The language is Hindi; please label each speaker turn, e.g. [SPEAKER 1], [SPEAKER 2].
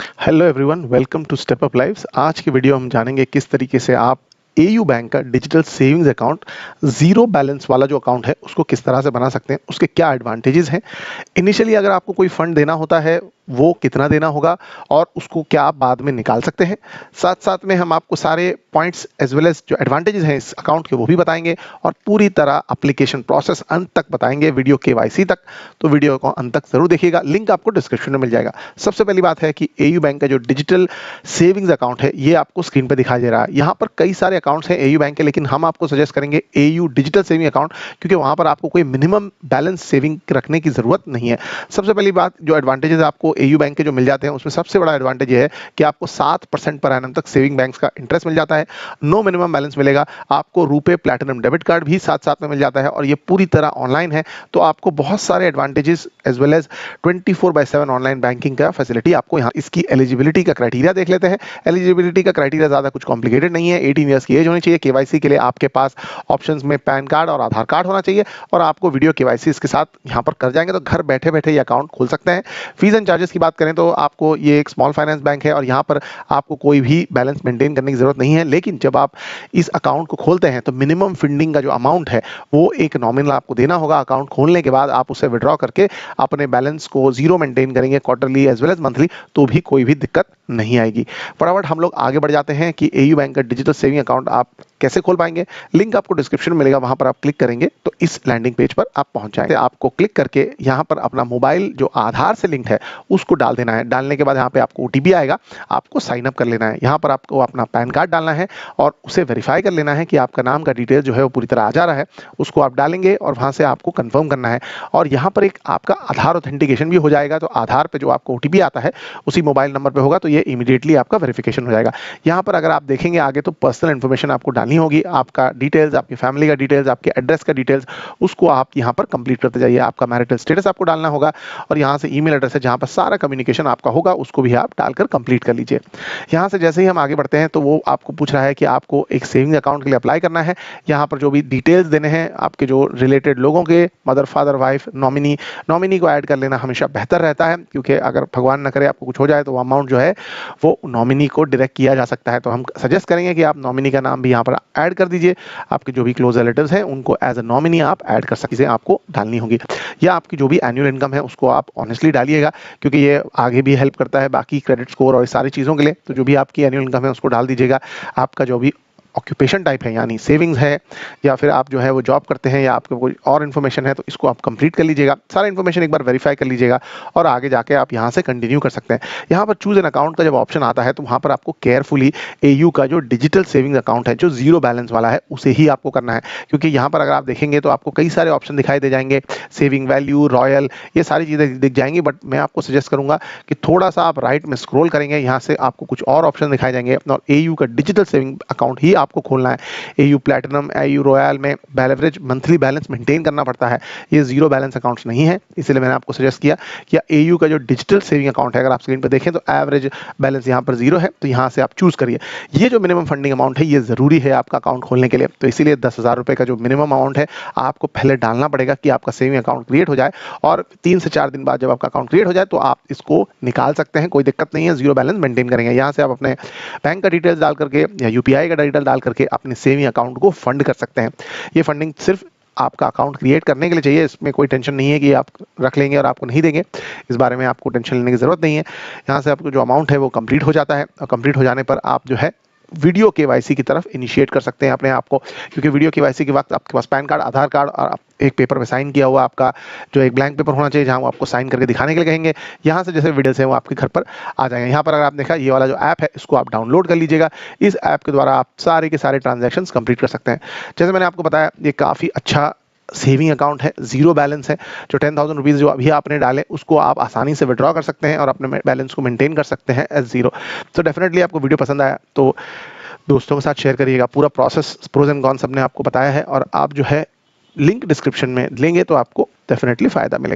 [SPEAKER 1] Hello everyone, welcome to step up lives. आज की वीडियो हम जानेंगे किस तरीके से आप एयू बैंक का digital savings account, zero balance वाला जो अकाउंट है उसको किस तरह से बना सकते हैं, उसके क्या एडवांटेजेस हैं। इनिशियली अगर आपको कोई फंड देना होता है वो कितना देना होगा और उसको क्या आप बाद में निकाल सकते हैं। साथ साथ में हम आपको सारे पॉइंट्स एज वेल एज जो एडवांटेजेस हैं इस अकाउंट के वो भी बताएंगे और पूरी तरह एप्लीकेशन प्रोसेस अंत तक बताएंगे, वीडियो केवाईसी तक। तो वीडियो को अंत तक जरूर देखिएगा, लिंक आपको डिस्क्रिप्शन में मिल जाएगा। सबसे पहली बात है कि एयू बैंक का जो डिजिटल सेविंग्स अकाउंट है ये आपको स्क्रीन पर दिखाई दे रहा है। यहाँ पर कई सारे अकाउंट्स हैं एयू बैंक के, लेकिन हम आपको सजेस्ट करेंगे एयू डिजिटल सेविंग अकाउंट, क्योंकि वहां पर आपको कोई मिनिमम बैलेंस सेविंग रखने की जरूरत नहीं है। सबसे पहली बात, जो एडवांटेजेस आपको एयू बैंक के जो मिल जाते हैं उसमें सबसे बड़ा एडवांटेज ये है कि आपको 7% पर एनम तक सेविंग बैंक्स का इंटरेस्ट मिल जाता है। नो मिनिमम बैलेंस मिलेगा आपको। रुपे प्लैटिनम डेबिट कार्ड भी साथ साथ में मिल जाता है और ये पूरी तरह ऑनलाइन है, तो आपको बहुत सारे advantages as well as 24/7 online banking का फैसिलिटी आपको यहाँ। इसकी एलिजिबिलिटी का क्राइटेरिया देख लेते हैं। एलिजिबिलिटी का क्राइटेरिया ज्यादा कुछ कॉम्प्लिकेटेड नहीं है। 18 ईयर्स की एज होनी चाहिए। केवाईसी के लिए आपके पास ऑप्शंस में पैन कार्ड और आधार कार्ड होना चाहिए और आपको वीडियो केवाईसी इसके साथ यहाँ पर कर जाएंगे तो घर बैठे बैठे ये अकाउंट खोल सकते हैं। फीस एंड चार्जेस की बात करें तो आपको ये एक स्मॉल फाइनेंस बैंक है और यहाँ पर आपको कोई भी बैलेंस मेंटेन करने की जरूरत नहीं है, लेकिन जब आप इस अकाउंट को खोलते हैं तो मिनिमम फंडिंग का जो अमाउंट है वो एक नॉमिनल आपको देना होगा। अकाउंट खोलने के बाद आप उसे विड्रॉ करके अपने बैलेंस को जीरो मेंटेन करेंगे quarterly as well as monthly, तो भी कोई भी दिक्कत नहीं आएगी। फटाफट हम लोग आगे बढ़ जाते हैं कि एयू बैंक का डिजिटल सेविंग अकाउंट आप कैसे खोल पाएंगे। लिंक आपको डिस्क्रिप्शन में मिलेगा, वहां पर आप क्लिक करेंगे तो इस लैंडिंग पेज पर आप पहुंच जाएंगे। आपको क्लिक करके यहां पर अपना मोबाइल जो आधार से लिंक है उसको डाल देना है। डालने के बाद यहाँ पे आपको ओटीपी आएगा, आपको साइन अप कर लेना है। यहाँ पर आपको अपना पैन कार्ड डालना है और उसे वेरीफाई कर लेना है कि आपका नाम का डिटेल जो है वो पूरी तरह आ जा रहा है। उसको आप डालेंगे और वहां से आपको कंफर्म करना है और यहाँ पर एक आपका आधार ऑथेंटिकेशन भी हो जाएगा। तो आधार पे जो आपको ओटीपी आता है उसी मोबाइल नंबर पे होगा, तो ये इमीडिएटली आपका वेरिफिकेशन हो जाएगा। यहाँ पर अगर आप देखेंगे आगे तो पर्सनल इन्फॉर्मेशन आपको डालनी होगी, आपका डिटेल्स, आपकी फैमिली का डिटेल्स, आपके एड्रेस का डिटेल्स, उसको आप यहाँ पर कंप्लीट करते जाइए। आपका मैरिटल स्टेटस आपको डालना होगा और यहाँ से ईमेल एड्रेस है जहाँ पर सारा कम्युनिकेशन आपका होगा, उसको भी आप डालकर कंप्लीट कर लीजिए। यहाँ से जैसे ही हम आगे बढ़ते हैं तो वो आपको पूछ रहा है कि आपको एक सेविंग अकाउंट के लिए अप्लाई करना है। यहाँ पर जो भी डिटेल्स देने हैं आपके जो रिलेटेड लोगों के, मदर फादर वाइफ, नॉमिनी को ऐड कर लेना हमेशा बेहतर रहता है, क्योंकि अगर भगवान न करे आपको कुछ हो जाए तो वो अमाउंट जो है वो नॉमिनी को डायरेक्ट किया जा सकता है। तो हम सजेस्ट करेंगे कि आप नॉमिनी का नाम भी यहाँ पर ऐड कर दीजिए। आपके जो भी क्लोज रिलेटिव्स हैं उनको एज अ नॉमिनी आप ऐड कर सकते हैं, आपको डालनी होगी। या आपकी जो भी एनुअल इनकम है उसको आप ऑनेस्टली डालिएगा, क्योंकि ये आगे भी हेल्प करता है बाकी क्रेडिट स्कोर और सारी चीज़ों के लिए। तो जो भी आपकी एनुअल इनकम है उसको डाल दीजिएगा। आपका जो भी ऑक्यूपेशन टाइप है यानी सेविंग्स है या फिर आप जो है वो जॉब करते हैं या आपको कोई और इन्फॉर्मेशन है तो इसको आप कंप्लीट कर लीजिएगा। सारा इन्फॉर्मेशन एक बार वेरीफाई कर लीजिएगा और आगे जाके आप यहाँ से कंटिन्यू कर सकते हैं। यहाँ पर चूज एन अकाउंट का जब ऑप्शन आता है तो वहाँ पर आपको केयरफुली एयू का जो डिजिटल सेविंग अकाउंट है जो जीरो बैलेंस वाला है उसे ही आपको करना है, क्योंकि यहाँ पर अगर आप देखेंगे तो आपको कई सारे ऑप्शन दिखाई दे जाएंगे, सेविंग वैल्यू, रॉयल, ये सारी चीज़ें दिख जाएंगी। बट मैं आपको सजेस्ट करूंगा कि थोड़ा सा आप राइट में स्क्रॉल करेंगे, यहाँ से आपको कुछ और ऑप्शन दिखाई जाएंगे और एयू का डिजिटल सेविंग अकाउंट ही आपको खोलना है। एयू प्लैटिनम, एयू रॉयल में एवरेज मंथली बैलेंस मेंटेन करना पड़ता है, ये जीरो बैलेंस अकाउंट्स नहीं है, इसलिए मैंने आपको सजेस्ट किया कि एयू का जो डिजिटल सेविंग अकाउंट है, अगर आप स्क्रीन पर देखें तो एवरेज बैलेंस यहाँ पर जीरो है, तो यहाँ से आप चूज करिए। ये जो मिनिमम फंडिंग अमाउंट है ये जरूरी है आपका अकाउंट खोलने के लिए, तो इसीलिए 10,000 रुपए का जो मिनिमम अमाउंट है आपको पहले डालना पड़ेगा कि आपका सेविंग अकाउंट क्रिएट हो जाए। और 3 से 4 दिन बाद जब आपका अकाउंट क्रिएट हो जाए तो आप इसको निकाल सकते हैं, कोई दिक्कत नहीं है, जीरो बैलेंस मेंटेन करेंगे। यहाँ से आप अपने बैंक का डिटेल्स डाल करके या यूपीआई का डिटेल डाल करके अपने सेविंग अकाउंट को फंड कर सकते हैं। ये फंडिंग सिर्फ आपका अकाउंट क्रिएट करने के लिए चाहिए, इसमें कोई टेंशन नहीं है कि आप रख लेंगे और आपको नहीं देंगे, इस बारे में आपको टेंशन लेने की जरूरत नहीं है। यहाँ से आपको जो अमाउंट है वो कंप्लीट हो जाता है और कंप्लीट हो जाने पर आप जो है वीडियो केवाईसी की तरफ इनिशिएट कर सकते हैं अपने आप को, क्योंकि वीडियो केवाईसी के वक्त आपके पास पैन कार्ड, आधार कार्ड और एक पेपर में साइन किया हुआ आपका जो एक ब्लैंक पेपर होना चाहिए जहां वो आपको साइन करके दिखाने के लिए कहेंगे। यहाँ से जैसे वीडियोस हैं वो आपके घर पर आ जाएंगे। यहाँ पर अगर आप देखा ये वाला जो ऐप है इसको आप डाउनलोड कर लीजिएगा। इस ऐप के द्वारा आप सारे के सारे ट्रांजैक्शंस कंप्लीट कर सकते हैं। जैसे मैंने आपको बताया ये काफ़ी अच्छा सेविंग अकाउंट है, जीरो बैलेंस है। जो 10,000 रुपीज़ जो अभी आपने डाले उसको आप आसानी से विड्रॉ कर सकते हैं और अपने बैलेंस को मेंटेन कर सकते हैं एज जीरो। तो डेफिनेटली आपको वीडियो पसंद आया तो दोस्तों के साथ शेयर करिएगा। पूरा प्रोसेस, प्रोज एंड कॉन्स सबने आपको बताया है और आप जो है लिंक डिस्क्रिप्शन में लेंगे तो आपको डेफिनेटली फायदा मिलेगा।